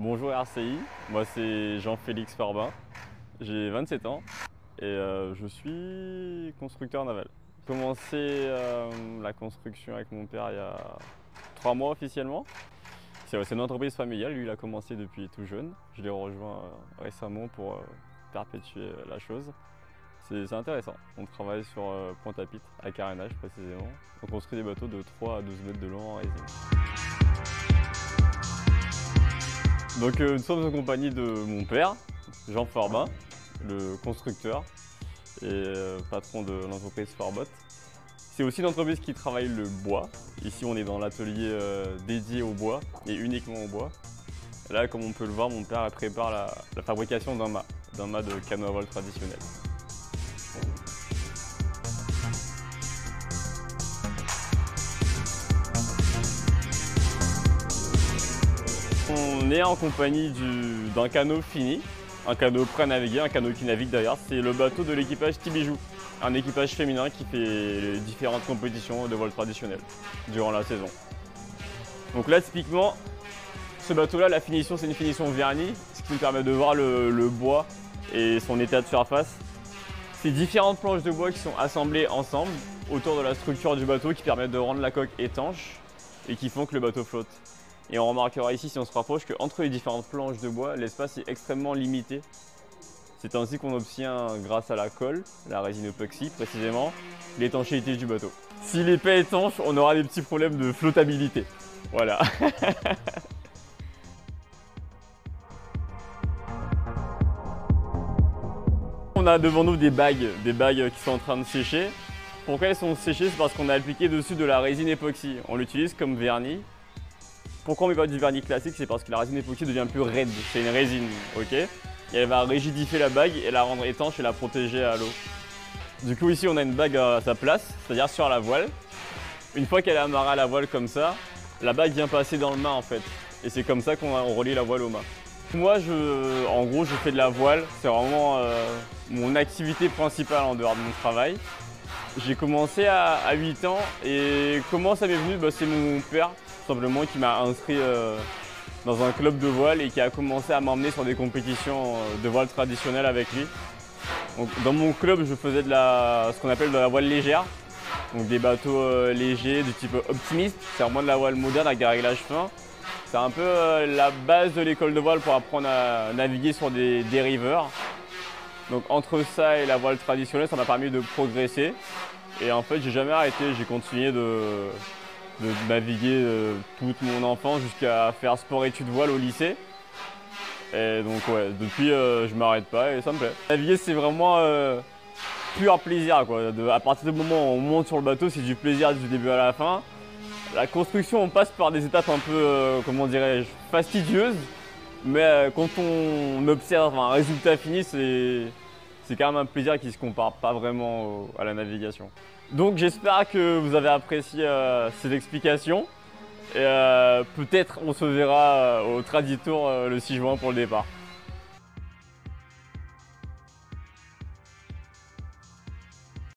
Bonjour RCI, moi c'est Jean-Félix Farbin, j'ai 27 ans et je suis constructeur naval. J'ai commencé la construction avec mon père il y a 3 mois officiellement. C'est une entreprise familiale, lui il a commencé depuis tout jeune. Je l'ai rejoint récemment pour perpétuer la chose. C'est intéressant, on travaille sur Pointe-à-Pitre, à carénage précisément. On construit des bateaux de 3 à 12 mètres de long en résine. Donc nous sommes en compagnie de mon père, Jean Farbin, le constructeur et patron de l'entreprise Farbot. C'est aussi une entreprise qui travaille le bois. Ici on est dans l'atelier dédié au bois et uniquement au bois. Et là comme on peut le voir, mon père prépare la fabrication d'un mât de canot à voile traditionnel. On est en compagnie d'un canot fini, un canot prêt à naviguer, un canot qui navigue d'ailleurs. C'est le bateau de l'équipage Tibijou, un équipage féminin qui fait les différentes compétitions de voile traditionnel durant la saison. Donc là typiquement, ce bateau-là, la finition c'est une finition vernie, ce qui nous permet de voir le bois et son état de surface. C'est différentes planches de bois qui sont assemblées ensemble autour de la structure du bateau qui permettent de rendre la coque étanche et qui font que le bateau flotte. Et on remarquera ici, si on se rapproche, qu'entre les différentes planches de bois, l'espace est extrêmement limité. C'est ainsi qu'on obtient, grâce à la colle, la résine époxy précisément, l'étanchéité du bateau. S'il n'est pas étanche, on aura des petits problèmes de flottabilité. Voilà. On a devant nous des bagues qui sont en train de sécher. Pourquoi elles sont séchées? C'est parce qu'on a appliqué dessus de la résine époxy. On l'utilise comme vernis. Pourquoi on met pas du vernis classique? C'est parce que la résine époxy devient plus raide. C'est une résine, ok? Et elle va rigidifier la bague et la rendre étanche et la protéger à l'eau. Du coup ici on a une bague à sa place, c'est-à-dire sur la voile. Une fois qu'elle est amarrée à la voile comme ça, la bague vient passer dans le mât en fait. Et c'est comme ça qu'on relie la voile au mât. Moi en gros je fais de la voile, c'est vraiment mon activité principale en dehors de mon travail. J'ai commencé à 8 ans et comment ça m'est venu? C'est mon père tout simplement qui m'a inscrit dans un club de voile et qui a commencé à m'emmener sur des compétitions de voile traditionnelles avec lui. Donc, dans mon club je faisais ce qu'on appelle de la voile légère, donc des bateaux légers du type optimiste, c'est vraiment de la voile moderne avec des réglages fins. C'est un peu la base de l'école de voile pour apprendre à naviguer sur des dériveurs. Donc entre ça et la voile traditionnelle, ça m'a permis de progresser. Et en fait, j'ai jamais arrêté, j'ai continué de naviguer toute mon enfance jusqu'à faire sport-études voile au lycée. Et donc ouais, depuis je m'arrête pas et ça me plaît. Naviguer c'est vraiment pur plaisir quoi. À partir du moment où on monte sur le bateau, c'est du plaisir du début à la fin. La construction, on passe par des étapes un peu, comment dirais-je, fastidieuses. Mais quand on observe un résultat fini, c'est quand même un plaisir qui ne se compare pas vraiment à la navigation. Donc j'espère que vous avez apprécié ces explications. Et peut-être on se verra au Traditour le 6 juin pour le départ.